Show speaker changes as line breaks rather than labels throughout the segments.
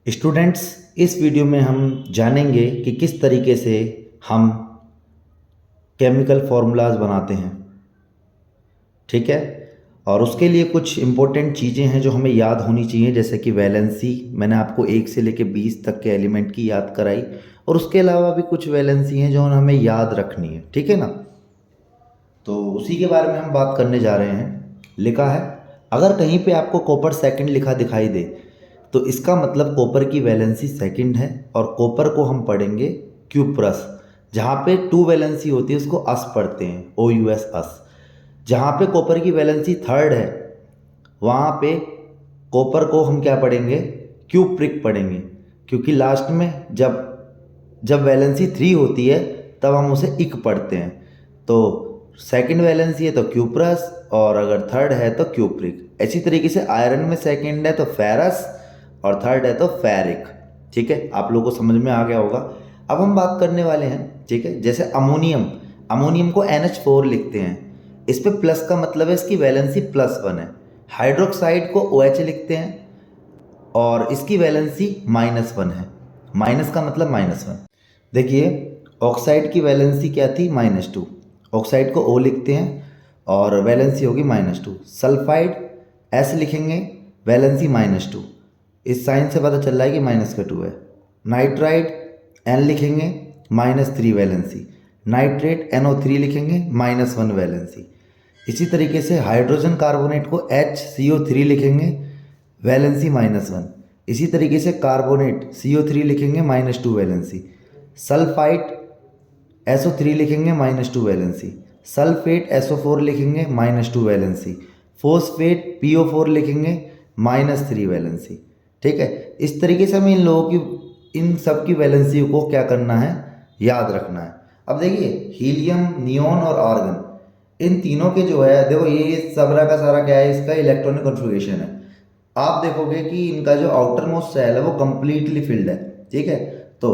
Students, इस video में हम जानेंगे कि किस तरीके से हम केमिकल फार्मूलाज बनाते हैं। ठीक है। और उसके लिए कुछ इम्पोर्टेंट चीज़ें हैं जो हमें याद होनी चाहिए, जैसे कि वैलेंसी। मैंने आपको 1 से लेकर 20 तक के एलिमेंट की याद कराई, और उसके अलावा भी कुछ वैलेंसी हैं जो हमें याद रखनी है। ठीक है ना। तो उसी के बारे में हम बात करने जा रहे हैं। लिखा है, अगर कहीं पे आपको कॉपर सेकंड लिखा दिखाई दे तो इसका मतलब कॉपर की वैलेंसी सेकंड है, और कॉपर को हम पढ़ेंगे क्यूप्रस। जहाँ पे 2 वैलेंसी होती है उसको अस पढ़ते हैं, OUS अस। जहाँ पे कॉपर की वैलेंसी थर्ड है वहाँ पे कॉपर को हम क्या पढ़ेंगे, क्यूप्रिक पढ़ेंगे। क्योंकि लास्ट में जब जब वैलेंसी 3 होती है तब हम उसे इक पढ़ते हैं। तो सेकंड वैलेंसी है तो क्यूप्रस, और अगर थर्ड है तो क्यूप्रिक। इसी तरीके से आयरन में सेकंड है तो फेरस, और थर्ड है तो फेरिक। ठीक है, आप लोगों को समझ में आ गया होगा। अब हम बात करने वाले हैं, ठीक है, जैसे अमोनियम। अमोनियम को NH4 लिखते हैं। इस पे प्लस का मतलब है इसकी वैलेंसी +1 है। हाइड्रोक्साइड को OH लिखते हैं और इसकी वैलेंसी -1 है। माइनस का मतलब -1। देखिए, ऑक्साइड की वैलेंसी क्या थी, -2। ऑक्साइड को O लिखते हैं और वैलेंसी होगी -2। सल्फाइड S लिखेंगे, वैलेंसी -2। इस साइन से पता चल रहा है कि -2 है। नाइट्राइड N लिखेंगे, -3 वैलेंसी। नाइट्रेट NO3 लिखेंगे, -1 वैलेंसी। इसी तरीके से हाइड्रोजन कार्बोनेट को HCO3 लिखेंगे, वैलेंसी -1। इसी तरीके से कार्बोनेट CO3 लिखेंगे, -2 वैलेंसी। सल्फाइट SO3 लिखेंगे, -2 वैलेंसी। सल्फेट SO4 लिखेंगे, -2 वैलेंसी। फोस्फेट PO4 लिखेंगे, -3 वैलेंसी। ठीक है। इस तरीके से हमें इन सब की वैलेंसी को क्या करना है, याद रखना है। अब देखिए, हीलियम, नियोन और आर्गन, इन तीनों के जो है, देखो ये सबरा का सारा क्या है, इसका इलेक्ट्रॉनिक कॉन्फ़िगरेशन है। आप देखोगे कि इनका जो आउटर मोस्ट शेल है वो कंप्लीटली फिल्ड है। ठीक है। तो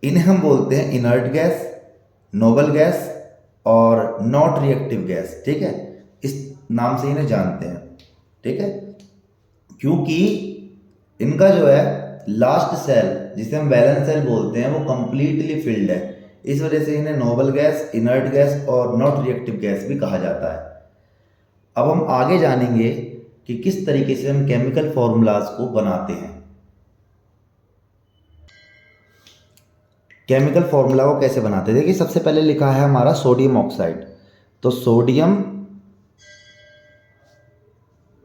इन्हें हम बोलते हैं इनर्ट गैस, नोबल गैस और नॉट रिएक्टिव गैस। ठीक है, इस नाम से इन्हें जानते हैं। ठीक है। क्योंकि इनका जो है लास्ट सेल, जिसे हम वैलेंस सेल बोलते हैं, वो कंप्लीटली फिल्ड है। इस वजह से इन्हें नोबल गैस, इनर्ट गैस और नॉट रिएक्टिव गैस भी कहा जाता है। अब हम आगे जानेंगे कि किस तरीके से हम केमिकल फॉर्मूलाज को बनाते हैं। केमिकल फॉर्मूला को कैसे बनाते हैं, देखिए सबसे पहले लिखा है हमारा सोडियम ऑक्साइड। तो सोडियम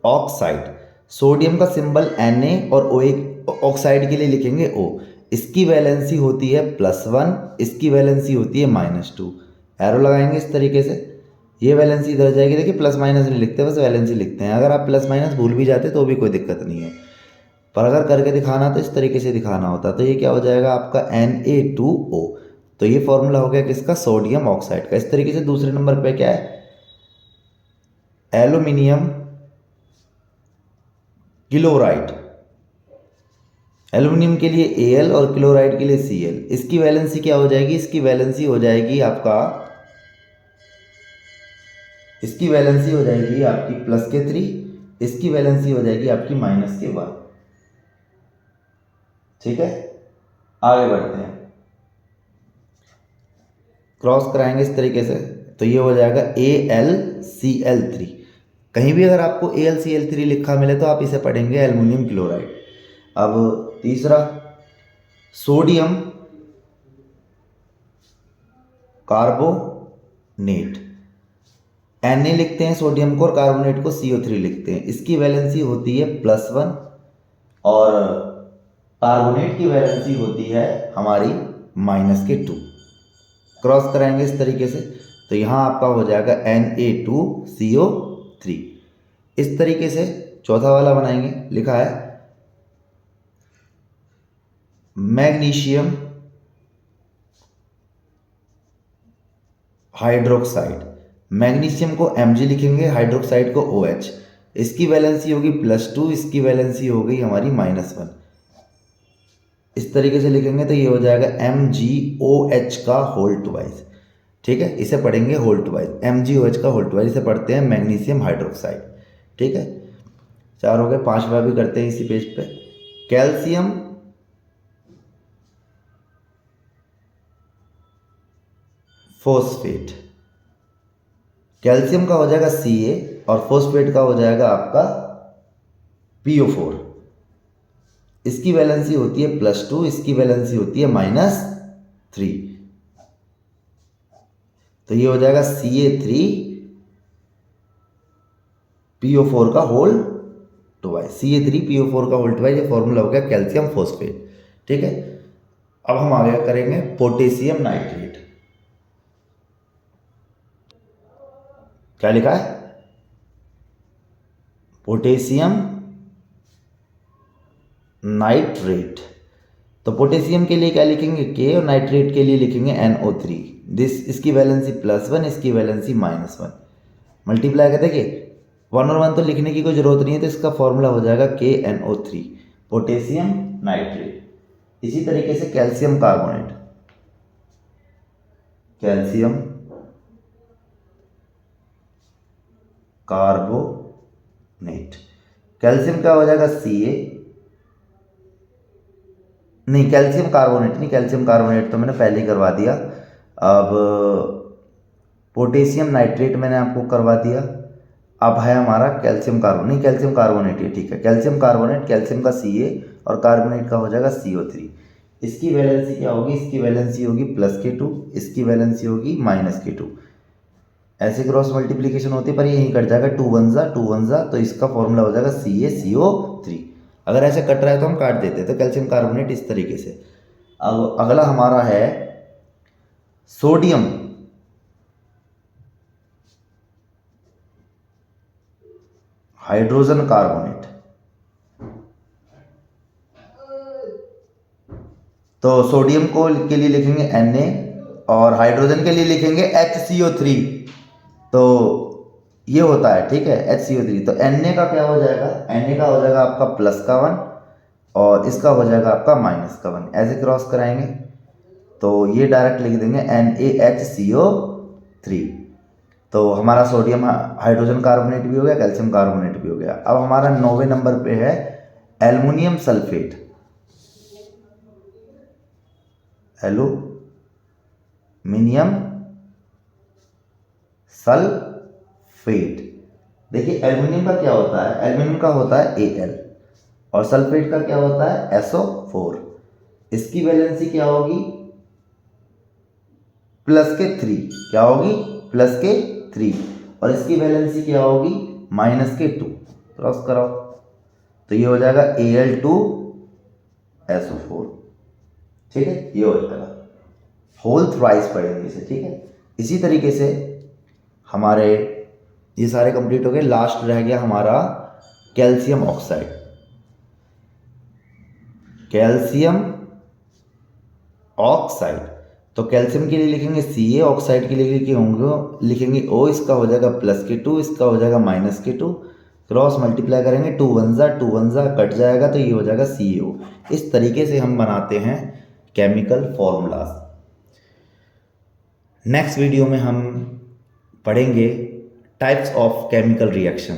ऑक्साइड, सोडियम का सिंबल Na और ऑक्साइड के लिए लिखेंगे O। इसकी वैलेंसी होती है +1, इसकी वैलेंसी होती है -2। एरो लगाएंगे इस तरीके से, ये वैलेंसी इधर जाएगी। देखिए प्लस माइनस नहीं लिखते, बस वैलेंसी लिखते हैं। अगर आप प्लस माइनस भूल भी जाते तो भी कोई दिक्कत नहीं है, पर अगर करके दिखाना तो इस तरीके से दिखाना होता। तो ये क्या हो जाएगा आपका Na2O। तो ये फॉर्मूला हो गया किसका, सोडियम ऑक्साइड का। इस तरीके से दूसरे नंबर पे क्या है, एल्यूमिनियम क्लोराइड। एल्यूमिनियम के लिए Al और क्लोराइड के लिए Cl। इसकी वैलेंसी क्या हो जाएगी, इसकी वैलेंसी हो जाएगी आपका, इसकी वैलेंसी हो जाएगी आपकी +3, इसकी वैलेंसी हो जाएगी आपकी -1। ठीक है। आगे बढ़ते हैं, क्रॉस कराएंगे इस तरीके से, तो ये हो जाएगा AlCl3। कहीं भी अगर आपको AlCl3 लिखा मिले तो आप इसे पढ़ेंगे एल्युमिनियम क्लोराइड। अब तीसरा, सोडियम कार्बोनेट। Na लिखते हैं सोडियम को, और कार्बोनेट को CO3 लिखते हैं। इसकी वैलेंसी होती है +1, और कार्बोनेट की वैलेंसी होती है हमारी -2। क्रॉस कराएंगे इस तरीके से, तो यहाँ आपका हो जाएगा Na2CO3। इस तरीके से चौथा वाला बनाएंगे, लिखा है मैग्नीशियम हाइड्रोक्साइड। मैग्नीशियम को Mg लिखेंगे, हाइड्रोक्साइड को OH। इसकी वैलेंसी होगी +2, इसकी वैलेंसी हो गई हमारी -1। इस तरीके से लिखेंगे तो ये हो जाएगा MgOH का होल ट्वाइस। ठीक है, इसे पढ़ेंगे होल ट्वाइस, MgOH का होल ट्वाइस, इसे पढ़ते हैं मैग्नीशियम हाइड्रोक्साइड। ठीक है, 4 हो गए, 5वां भी करते हैं इसी पेज पे। Calcium phosphate. कैल्शियम का हो जाएगा Ca और फोस्फेट का हो जाएगा आपका PO4। इसकी वैलेंसी होती है +2, इसकी वैलेंसी होती है -3। तो ये हो जाएगा Ca3PO4 का होल ट्वाइस। Ca3PO4 का होल ट्वाइस, ये फॉर्मूला हो गया कैल्शियम फोस्फेट। ठीक है, अब हम आगे करेंगे पोटेशियम नाइट्रेट। क्या लिखा है? Potassium nitrate. तो पोटेशियम के लिए क्या लिखेंगे? K, और नाइट्रेट के लिए लिखेंगे NO3। इसकी वैलेंसी +1, इसकी वैलेंसी -1। मल्टीप्लाई कर देखिए, 1 और 1 तो लिखने की कोई जरूरत नहीं है, तो इसका फॉर्मूला हो जाएगा KNO3, पोटेशियम नाइट्रेट। इसी तरीके से calcium carbonate, calcium carbonate. Calcium क्या हो जाएगा? Ca, नहीं कैल्शियम कार्बोनेट नहीं, कैल्शियम कार्बोनेट तो मैंने पहले ही करवा दिया। अब पोटेशियम नाइट्रेट मैंने आपको करवा दिया। अब है हमारा कैल्शियम कार्बोनेट, नहीं कैल्शियम कार्बोनेट ही ठीक है, कैल्शियम कार्बोनेट। कैल्शियम का Ca और कार्बोनेट का हो जाएगा CO3। इसकी वैलेंसी क्या होगी? इसकी वैलेंसी होगी +K2, इसकी वैलेंसी होगी -K2। ऐसे क्रॉस मल्टीप्लीकेशन होती है, पर यहीं कट जाएगा, 2 1 जा 2 1 जा, तो इसका फॉर्मूला हो जाएगा CaCO3। अगर ऐसे कट रहा है तो हम काट देते, तो कैल्शियम कार्बोनेट इस तरीके से। अब अगला हमारा है सोडियम हाइड्रोजन कार्बोनेट। तो सोडियम को के लिए लिखेंगे Na और हाइड्रोजन के लिए लिखेंगे HCO3। तो ये होता है, ठीक है, HCO3। तो Na का क्या हो जाएगा? Na का हो जाएगा आपका +1 और इसका हो जाएगा आपका -1। ऐसे क्रॉस कराएंगे तो ये डायरेक्ट लिख देंगे NaHCO3। तो हमारा सोडियम हाइड्रोजन कार्बोनेट भी हो गया, कैल्शियम कार्बोनेट भी हो गया। अब हमारा 9वें नंबर पे है एल्युमिनियम सल्फेट। Aluminium sulphate. देखिए एल्युमिनियम का क्या होता है? एल्युमिनियम का होता है Al और सल्फेट का क्या होता है? SO4। इसकी वैलेंसी क्या होगी? +3। क्या होगी? +3। और इसकी वैलेंसी क्या होगी? -2। क्रॉस कराओ तो ये हो जाएगा Al2SO4। ठीक है, ये हो जाएगा। होल थ्राइस पढ़ेंगे इसे, ठीक है। इसी तरीके से हमारे ये सारे कंप्लीट हो गए। लास्ट रह गया हमारा कैल्शियम ऑक्साइड। कैल्शियम ऑक्साइड, तो कैल्शियम के लिए लिखेंगे Ca, ऑक्साइड के लिए लिखेंगे O। इसका हो जाएगा +K2, इसका हो जाएगा -K2। क्रॉस मल्टीप्लाई करेंगे, 2 1 जा 2 1 जा कट जाएगा, तो ये हो जाएगा CO। इस तरीके से हम बनाते हैं केमिकल फॉर्मूलाज। नेक्स्ट वीडियो में हम पढ़ेंगे टाइप्स ऑफ केमिकल रिएक्शन।